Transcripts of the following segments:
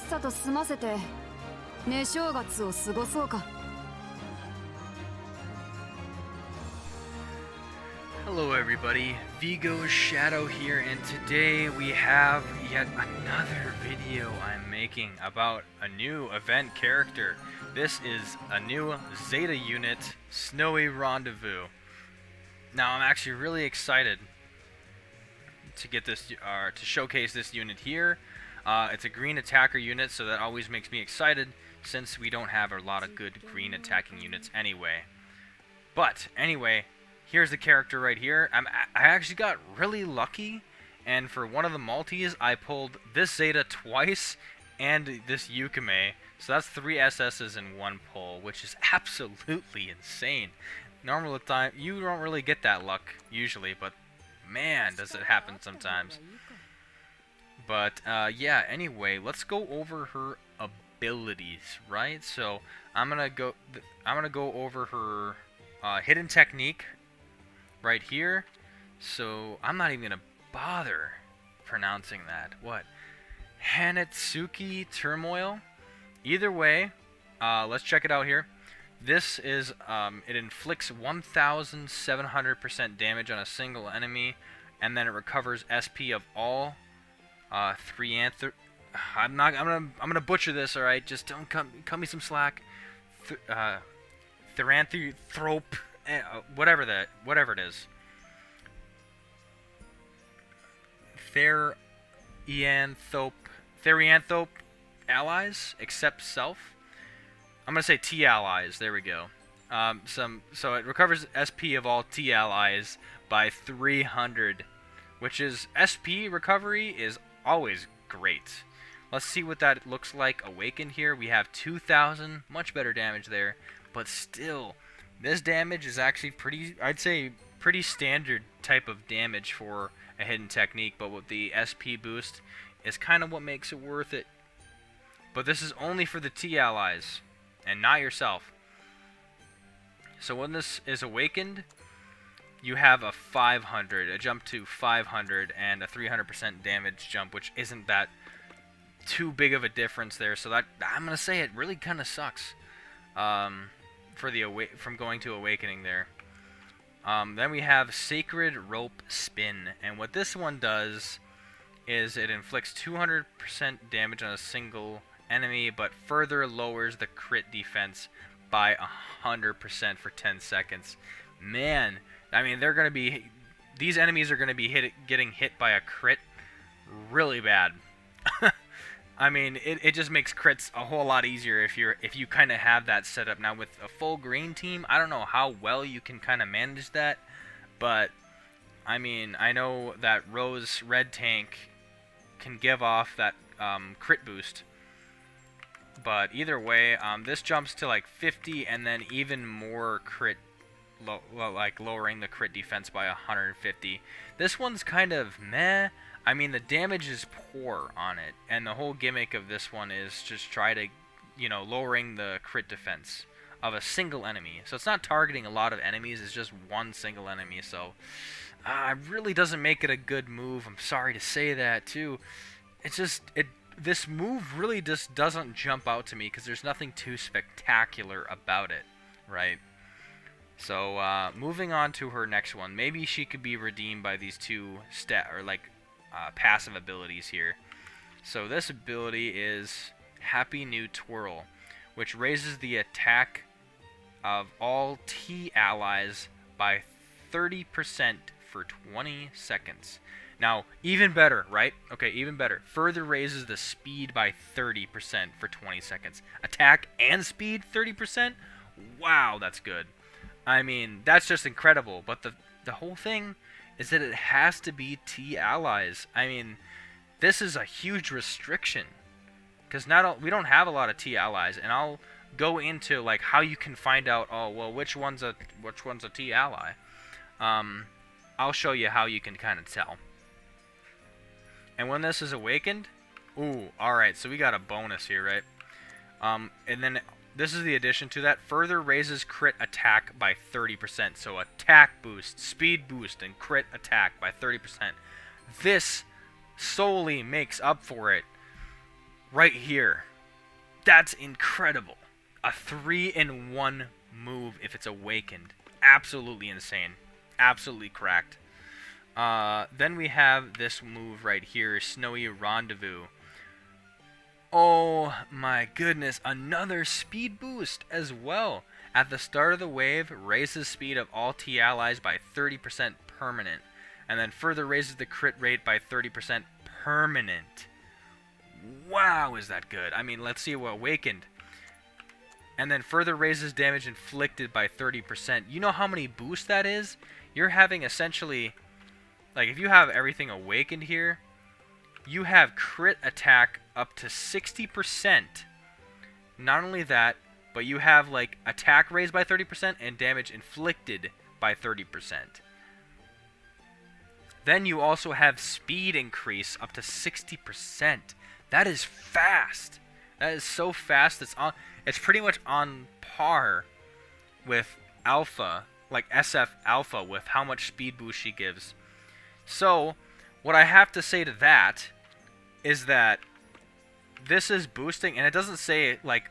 さと済ませて寝正月を過ごそうか。 Hello everybody, Vigo's Shadow here, and today we have yet another video I'm making about a new event character. This is a new Zeta unit, Snowy Rendezvous. Now I'm actually really excited to get this, to showcase this unit here. It's a green attacker unit, so that always makes me excited since we don't have a lot of good green attacking units anyway. But anyway, here's the character right here. I actually got really lucky, and for one of the multis, I pulled this Zeta twice and this Yukime. So that's 3 SS's in one pull, which is absolutely insane. Normal time, you don't really get that luck usually, but man, does it happen sometimes. But yeah, anyway, let's go over her abilities, right? So I'm gonna go over her hidden technique right here. So I'm not even gonna bother pronouncing that. What? Hanetsuki Turmoil. Either way, let's check it out here. This is it inflicts 1,700% damage on a single enemy, and then it recovers SP of all I'm gonna butcher this. All right, just don't cut me some slack. Theranthrope. Whatever it is. Therianthrope allies except self. I'm gonna say T allies. There we go. So it recovers SP of all T allies by 300, which is SP recovery is always great. Let's see what that looks like awakened here. We have 2,000, much better damage there, but still. This damage is actually pretty, I'd say, pretty standard type of damage for a hidden technique, but with the SP boost is kind of what makes it worth it. But this is only for the T allies, and not yourself. So when this is awakened, you have a jump to 500, and a 300% damage jump, which isn't that too big of a difference there. So that, I'm going to say it really kind of sucks. From going to awakening there. Then we have Sacred Rope Spin, and what this one does is it inflicts 200% damage on a single enemy, but further lowers the crit defense by 100% for 10 seconds. Man, I mean these enemies are gonna be getting hit by a crit really bad. I mean, it just makes crits a whole lot easier if you kind of have that set up. Now with a full green team, I don't know how well you can kind of manage that, but I mean, I know that Rose Red Tank can give off that crit boost. But either way, this jumps to like 50, and then even more crit, like lowering the crit defense by 150. This one's kind of meh. I mean, the damage is poor on it, and the whole gimmick of this one is just try to, lowering the crit defense of a single enemy. So it's not targeting a lot of enemies, it's just one single enemy, so it really doesn't make it a good move. I'm sorry to say that, too. It's just, this move really just doesn't jump out to me, because there's nothing too spectacular about it, right? So, moving on to her next one. Maybe she could be redeemed by these two passive abilities here. So this ability is Happy New Twirl, which raises the attack of all T allies by 30% for 20 seconds. Now, even better, right? Okay, even better. Further raises the speed by 30% for 20 seconds. Attack and speed 30%? Wow, that's good. I mean, that's just incredible. But the whole thing is that it has to be T allies. I mean, this is a huge restriction, because we don't have a lot of T allies, and I'll go into like how you can find out. Oh well, which one's a T ally? I'll show you how you can kind of tell. And when this is awakened, ooh, all right. So we got a bonus here, right? And then this is the addition to that. Further raises crit attack by 30%. So attack boost, speed boost, and crit attack by 30%. This solely makes up for it right here. That's incredible. A 3-in-1 move if it's awakened. Absolutely insane. Absolutely cracked. Then we have this move right here, Snowy Rendezvous. Oh my goodness, another speed boost as well. At the start of the wave, raises speed of all T allies by 30% permanent. And then further raises the crit rate by 30% permanent. Wow, is that good. I mean, let's see what awakened. And then further raises damage inflicted by 30%. You know how many boosts that is? You're having essentially, like if you have everything awakened here, you have crit attack up to 60%. Not only that, but you have like attack raised by 30% and damage inflicted by 30%. Then you also have speed increase up to 60%. That is fast. That is so fast. It's pretty much on par with Alpha, like SF Alpha, with how much speed boost she gives. So, what I have to say to that is that this is boosting, and it doesn't say like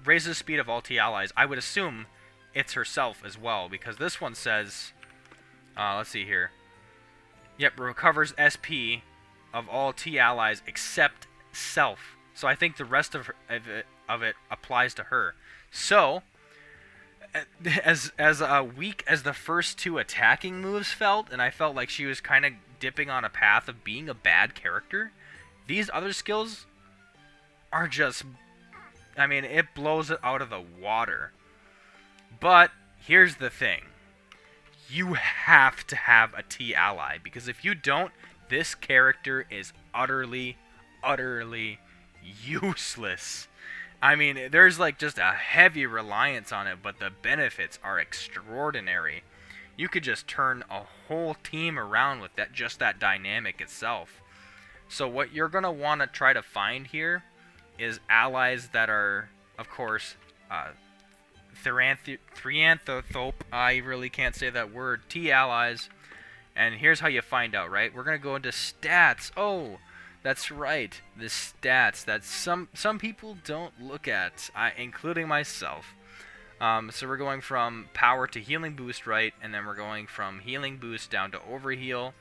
raises speed of all T allies. I would assume it's herself as well, because this one says, let's see here. Yep, recovers SP of all T allies except self. So I think the rest of it applies to her. So, as weak as the first two attacking moves felt, and I felt like she was kind of dipping on a path of being a bad character, these other skills are just, I mean, it blows it out of the water. But here's the thing. You have to have a T ally, because if you don't, this character is utterly useless. I mean, there's like just a heavy reliance on it, but the benefits are extraordinary. You could just turn a whole team around with that dynamic itself. So what you're going to want to try to find here is allies that are, of course, Thrianthope, I really can't say that word, T allies. And here's how you find out, right? We're going to go into stats. Oh, that's right, the stats that some people don't look at, including myself. So we're going from power to healing boost, right? And then we're going from healing boost down to overheal.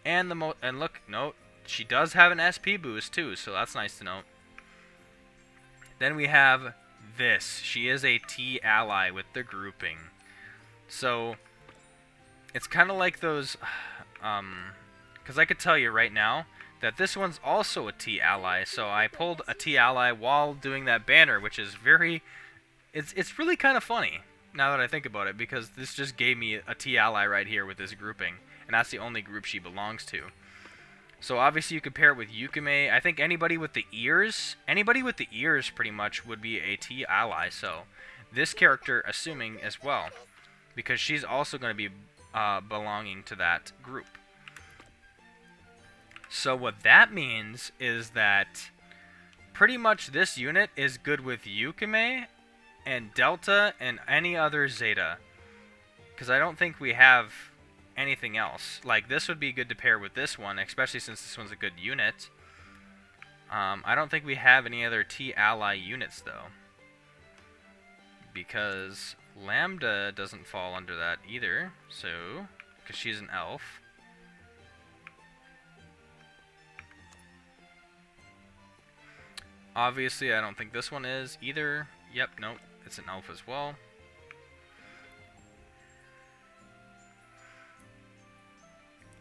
And look, note, she does have an SP boost too, so that's nice to note. Then we have this. She is a T ally with the grouping. So it's kind of like those, because I could tell you right now that this one's also a T ally. So I pulled a T ally while doing that banner, which is it's really kind of funny now that I think about it, because this just gave me a T ally right here with this grouping, and that's the only group she belongs to. So obviously you could pair it with Yukume. I think anybody with the ears pretty much would be a T ally. So this character, assuming as well, because she's also going to be belonging to that group. So what that means is that pretty much this unit is good with Yukume and Delta and any other Zeta, because I don't think we have anything else. Like, this would be good to pair with this one, especially since this one's a good unit. I don't think we have any other T ally units though, because Lambda doesn't fall under that either, so because she's an elf. Obviously, I don't think this one is either. Yep, nope, it's an elf as well.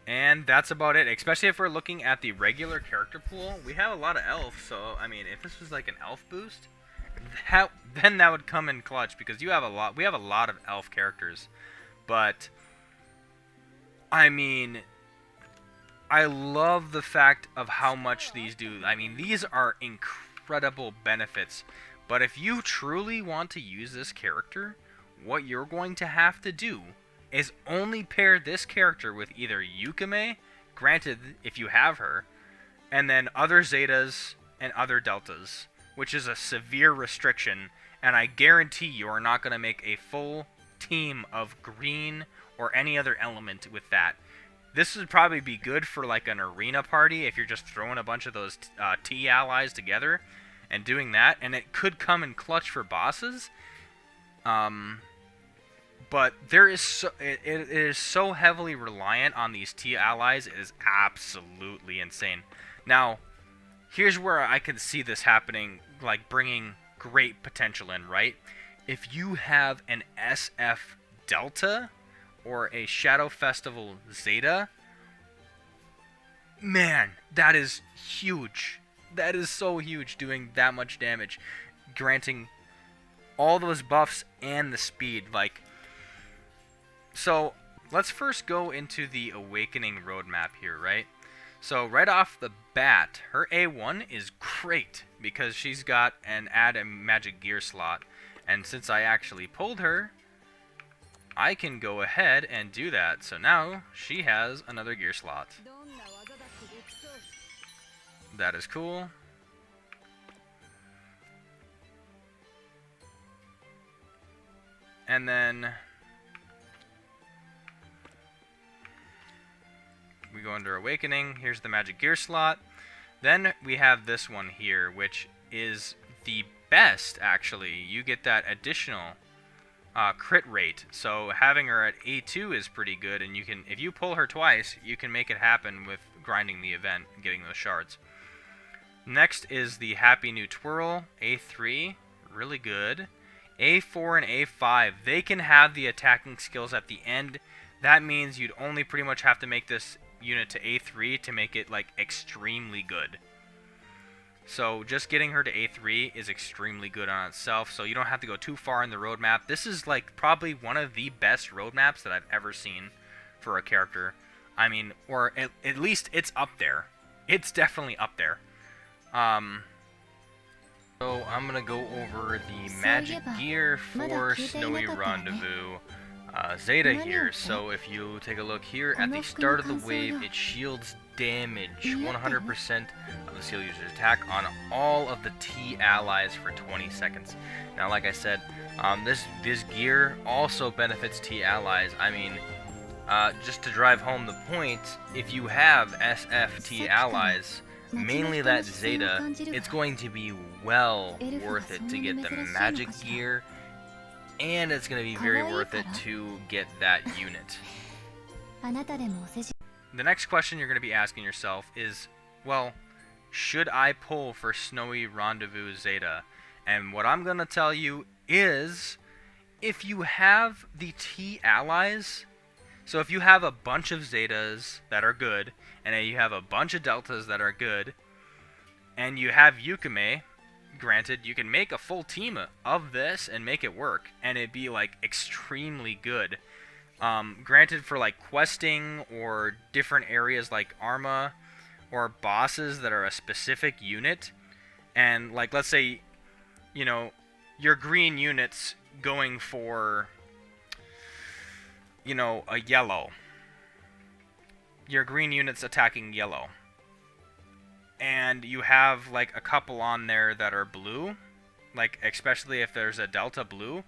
And that's about it, especially if we're looking at the regular character pool. We have a lot of elves, so, I mean, if this was like an elf boost, then that would come in clutch, because we have a lot of elf characters. But, I mean, I love the fact of how much these do. I mean, these are incredible benefits. But if you truly want to use this character, what you're going to have to do is only pair this character with either Yukume, granted if you have her, and then other Zetas and other Deltas, which is a severe restriction, and I guarantee you are not going to make a full team of green or any other element with that. This would probably be good for like an arena party if you're just throwing a bunch of those T allies together, and doing that, and it could come in clutch for bosses. But there is it is so heavily reliant on these T allies, it is absolutely insane. Now, here's where I can see this happening, like bringing great potential in, right? If you have an SF Delta or a Shadow Festival Zeta, man, that is huge. That is so huge, doing that much damage, granting all those buffs and the speed. Like, so let's first go into the Awakening roadmap here, right? So right off the bat, her A1 is great because she's got an add a magic gear slot. And since I actually pulled her, I can go ahead and do that. So now she has another gear slot. That is cool. And then we go under Awakening. Here's the magic gear slot. Then we have this one here, which is the best, actually. You get that additional crit rate. So having her at A2 is pretty good, and you can, if you pull her twice, you can make it happen with grinding the event and getting those shards. Next is the Happy New Twirl, A3, really good. A4 and A5, they can have the attacking skills at the end. That means you'd only pretty much have to make this unit to A3 to make it like extremely good. So just getting her to A3 is extremely good on itself, so you don't have to go too far in the roadmap. This is like probably one of the best roadmaps that I've ever seen for a character. I mean, or at least it's up there. It's definitely up there. So I'm gonna go over the magic gear for Snowy Rendezvous Zeta here. So if you take a look here at the start of the wave, it shields damage 100% of the seal user's attack on all of the T allies for 20 seconds. Now, like I said, this gear also benefits T allies. I mean, just to drive home the point, if you have SFT allies, mainly that Zeta, it's going to be well worth it to get the magic gear, and it's going to be very worth it to get that unit. The next question you're going to be asking yourself is, well, should I pull for Snowy Rendezvous Zeta? And what I'm going to tell you is, if you have the T allies, so if you have a bunch of Zetas that are good, and you have a bunch of Deltas that are good, and you have Yukime, granted, you can make a full team of this and make it work, and it'd be like extremely good. Granted, for like questing or different areas like Arma or bosses that are a specific unit, and like let's say, you know, your green unit's going for, you know, a yellow. Your green unit's attacking yellow. And you have like a couple on there that are blue, like especially if there's a Delta blue,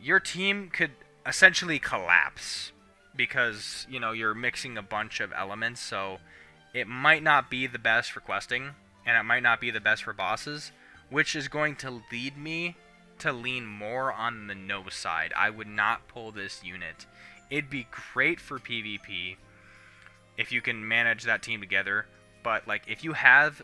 your team could essentially collapse because, you know, you're mixing a bunch of elements, so it might not be the best for questing, and it might not be the best for bosses, which is going to lead me to lean more on the no side. I would not pull this unit. It'd be great for PvP if you can manage that team together, but like if you have,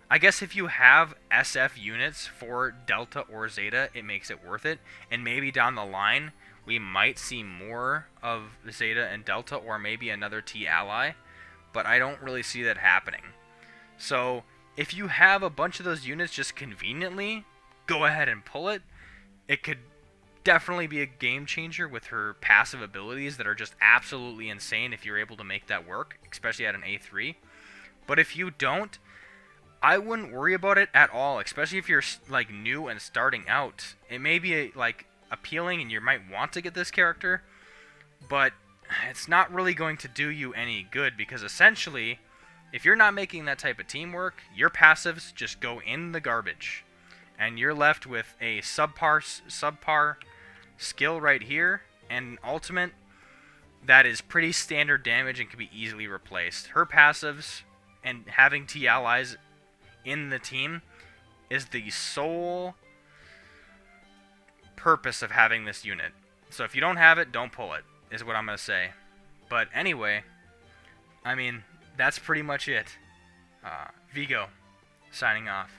I guess if you have SF units for Delta or Zeta, it makes it worth it, and maybe down the line we might see more of Zeta and Delta, or maybe another T ally, but I don't really see that happening. So if you have a bunch of those units just conveniently, go ahead and pull it. It could definitely be a game changer with her passive abilities that are just absolutely insane if you're able to make that work, especially at an A3. But if you don't, I wouldn't worry about it at all, especially if you're like new and starting out. It may be like appealing and you might want to get this character, but it's not really going to do you any good, because essentially, if you're not making that type of teamwork, your passives just go in the garbage, and you're left with a subpar skill right here, and an ultimate that is pretty standard damage and can be easily replaced. Her passives and having T allies in the team is the sole purpose of having this unit. So if you don't have it, don't pull it, is what I'm going to say. But anyway, I mean, that's pretty much it. Vigo, signing off.